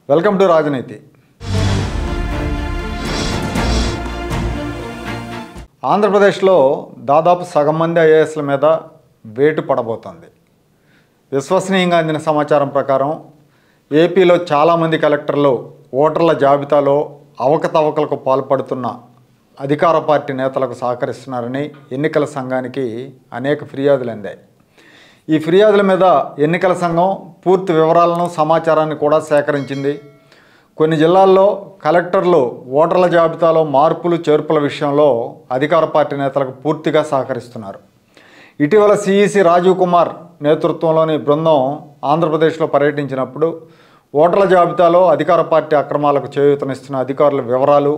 Welcome to రాజనీతి. ఆంధ్రప్రదేశ్లో దాదాపు సగం మంది ఐఏఎస్ల మీద వేటు పడబోతోంది. విశ్వసనీయంగా అందిన సమాచారం ప్రకారం ఏపీలో చాలామంది కలెక్టర్లు ఓటర్ల జాబితాలో అవకతవకలకు పాల్పడుతున్న అధికార పార్టీ నేతలకు సహకరిస్తున్నారని ఎన్నికల సంఘానికి అనేక ఫిర్యాదులు అందాయి. ఈ ఫిర్యాదుల మీద ఎన్నికల సంఘం పూర్తి వివరాలను సమాచారాన్ని కూడా సేకరించింది. కొన్ని జిల్లాల్లో కలెక్టర్లు ఓటర్ల జాబితాలో మార్పులు చేర్పుల విషయంలో అధికార పార్టీ నేతలకు పూర్తిగా సహకరిస్తున్నారు. ఇటీవల సిఈసి రాజీవ్ కుమార్ నేతృత్వంలోని బృందం ఆంధ్రప్రదేశ్లో పర్యటించినప్పుడు ఓటర్ల జాబితాలో అధికార పార్టీ అక్రమాలకు చేయూతనిస్తున్న అధికారుల వివరాలు,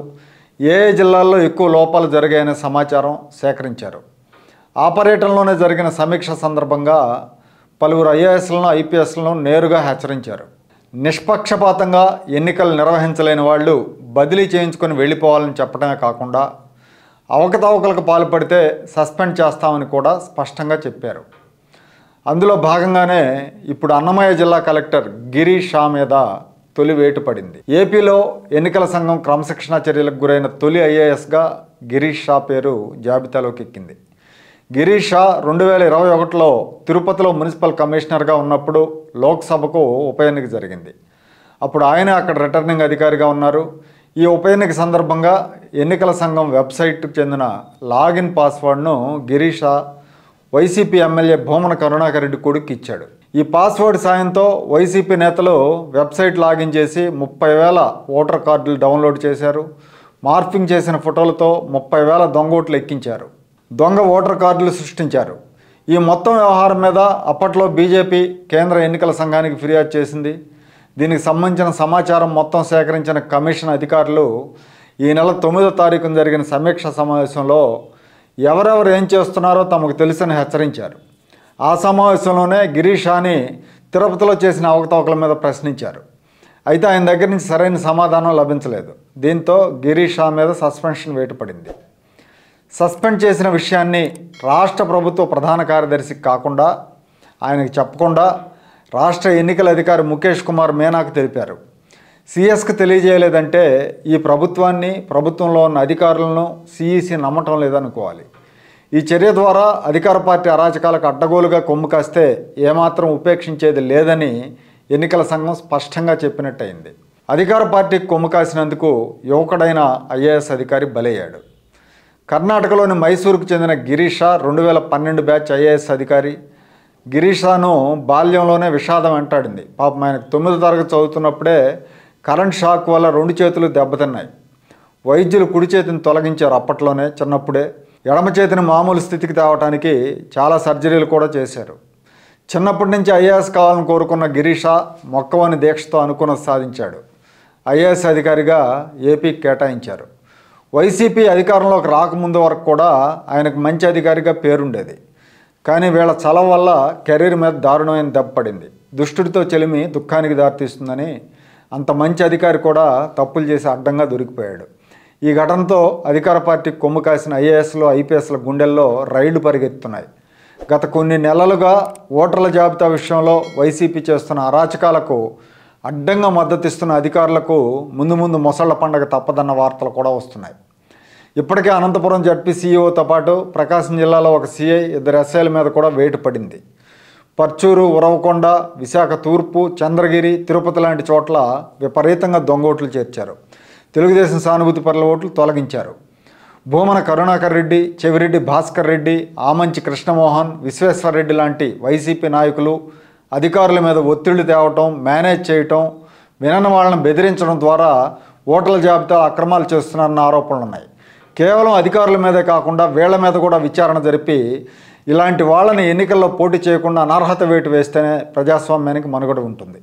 ఏ జిల్లాల్లో ఎక్కువ లోపాలు జరిగాయనే సమాచారం సేకరించారు. ఆ పర్యటనలోనే జరిగిన సమీక్ష సందర్భంగా పలువురు ఐఏఎస్లను ఐపీఎస్లను నేరుగా హెచ్చరించారు. నిష్పక్షపాతంగా ఎన్నికలు నిర్వహించలేని వాళ్ళు బదిలీ చేయించుకొని వెళ్ళిపోవాలని చెప్పడమే కాకుండా అవకతవకలకు పాల్పడితే సస్పెండ్ చేస్తామని కూడా స్పష్టంగా చెప్పారు. అందులో భాగంగానే ఇప్పుడు అన్నమయ్య జిల్లా కలెక్టర్ గిరీష్ షా మీద తొలి వేటు పడింది. ఏపీలో ఎన్నికల సంఘం క్రమశిక్షణా చర్యలకు గురైన తొలి ఐఏఎస్గా గిరీష్ షా పేరు జాబితాలోకి ఎక్కింది. గిరీష్ షా 2021లో తిరుపతిలో మున్సిపల్ కమిషనర్గా ఉన్నప్పుడు లోక్సభకు ఉప ఎన్నిక జరిగింది. అప్పుడు ఆయన అక్కడ రిటర్నింగ్ అధికారిగా ఉన్నారు. ఈ ఉప ఎన్నిక సందర్భంగా ఎన్నికల సంఘం వెబ్సైట్కు చెందిన లాగిన్ పాస్వర్డ్ను గిరీష్ షా వైసీపీ ఎమ్మెల్యే భూమన కరుణాకర్ రెడ్డి కొడుకు ఇచ్చాడు. ఈ పాస్వర్డ్ సాయంతో వైసీపీ నేతలు వెబ్సైట్ లాగిన్ చేసి 30,000 ఓటర్ కార్డులు డౌన్లోడ్ చేశారు. మార్ఫింగ్ చేసిన ఫోటోలతో 30,000 దొంగ ఓట్లు ఎక్కించారు. దొంగ ఓటర్ కార్డులు సృష్టించారు. ఈ మొత్తం వ్యవహారం మీద అప్పట్లో బీజేపీ కేంద్ర ఎన్నికల సంఘానికి ఫిర్యాదు చేసింది. దీనికి సంబంధించిన సమాచారం మొత్తం సేకరించిన కమిషన్ అధికారులు ఈ నెల 9వ తారీఖున జరిగిన సమీక్ష సమావేశంలో ఎవరెవరు ఏం చేస్తున్నారో తమకు తెలుసని హెచ్చరించారు. ఆ సమావేశంలోనే గిరీష్ షాని తిరుపతిలో చేసిన అవకతవకల మీద ప్రశ్నించారు. అయితే ఆయన దగ్గర నుంచి సరైన సమాధానం లభించలేదు. దీంతో గిరీష్ షా మీద సస్పెన్షన్ వేటు పడింది. సస్పెండ్ చేసిన విషయాన్ని రాష్ట్ర ప్రభుత్వ ప్రధాన కార్యదర్శికి కాకుండా, ఆయనకు చెప్పకుండా రాష్ట్ర ఎన్నికల అధికారి ముఖేష్ కుమార్ మీనాకు తెలిపారు. సిఎస్కి తెలియజేయలేదంటే ఈ ప్రభుత్వాన్ని, ప్రభుత్వంలో ఉన్న అధికారులను సిఈసి నమ్మటం లేదనుకోవాలి. ఈ చర్య ద్వారా అధికార పార్టీ అరాచకాలకు అడ్డగోలుగా కొమ్ము కాస్తే ఏమాత్రం ఉపేక్షించేది లేదని ఎన్నికల సంఘం స్పష్టంగా చెప్పినట్టయింది. అధికార పార్టీకి కొమ్ము కాసినందుకు యువకుడైన ఐఏఎస్ అధికారి బలయ్యాడు. కర్ణాటకలోని మైసూరుకు చెందిన గిరీష్ షా 2012 బ్యాచ్ ఐఏఎస్ అధికారి. గిరీష్ షాను బాల్యంలోనే విషాదం వెంటాడింది. పాపం ఆయనకు 9వ తరగతి చదువుతున్నప్పుడే కరెంట్ షాక్ వల్ల 2 చేతులు దెబ్బతిన్నాయి. వైద్యులు కుడి చేతిని తొలగించారు. అప్పట్లోనే చిన్నప్పుడే ఎడమ చేతిని మామూలు స్థితికి తేవటానికి చాలా సర్జరీలు కూడా చేశారు. చిన్నప్పటి నుంచి ఐఏఎస్ కావాలని కోరుకున్న గిరీష్ షా మొక్కవని దీక్షతో అనుకున్నది సాధించాడు. ఐఏఎస్ అధికారిగా ఏపీకి కేటాయించారు. వైసీపీ అధికారంలోకి రాకముందు వరకు కూడా ఆయనకు మంచి అధికారిగా పేరుండేది. కానీ వీళ్ళ చలవ వల్ల కెరీర్ మీద దారుణమైన దెబ్బ పడింది. దుష్టుడితో చెలిమి దుఃఖానికి దారితీస్తుందని అంత మంచి అధికారి కూడా తప్పులు చేసి అడ్డంగా దొరికిపోయాడు. ఈ ఘటనతో అధికార పార్టీకి కొమ్ము కాసిన ఐఏఎస్లు ఐపీఎస్ల గుండెల్లో రైళ్లు పరిగెత్తున్నాయి. గత కొన్ని నెలలుగా ఓటర్ల జాబితా విషయంలో వైసీపీ చేస్తున్న అరాచకాలకు అడ్డంగా మద్దతిస్తున్న అధికారులకు ముందు మొసళ్ల పండగ తప్పదన్న వార్తలు కూడా వస్తున్నాయి. ఇప్పటికే అనంతపురం జడ్పీ సీఈఓతో పాటు ప్రకాశం జిల్లాలో ఒక సీఐ, 2 ఎస్ఐల మీద కూడా వేటు పడింది. పర్చూరు, ఉరవకొండ, విశాఖ తూర్పు, చంద్రగిరి, తిరుపతి లాంటి చోట్ల విపరీతంగా దొంగ ఓట్లు చేర్చారు. తెలుగుదేశం సానుభూతి పరుల ఓట్లు తొలగించారు. భూమన కరుణాకర్ రెడ్డి, చెవిరెడ్డి భాస్కర్ రెడ్డి, ఆమంచి కృష్ణమోహన్, విశ్వేశ్వరరెడ్డి లాంటి వైసీపీ నాయకులు అధికారుల మీద ఒత్తిళ్లు తేవటం, మేనేజ్ చేయటం, వినని వాళ్ళని బెదిరించడం ద్వారా ఓటర్ల జాబితా అక్రమాలు చేస్తున్నారన్న ఆరోపణలున్నాయి. కేవలం అధికారుల మీదే కాకుండా వీళ్ల మీద కూడా విచారణ జరిపి ఇలాంటి వాళ్ళని ఎన్నికల్లో పోటీ చేయకుండా అనర్హత వేటు వేస్తేనే ప్రజాస్వామ్యానికి మనుగడ ఉంటుంది.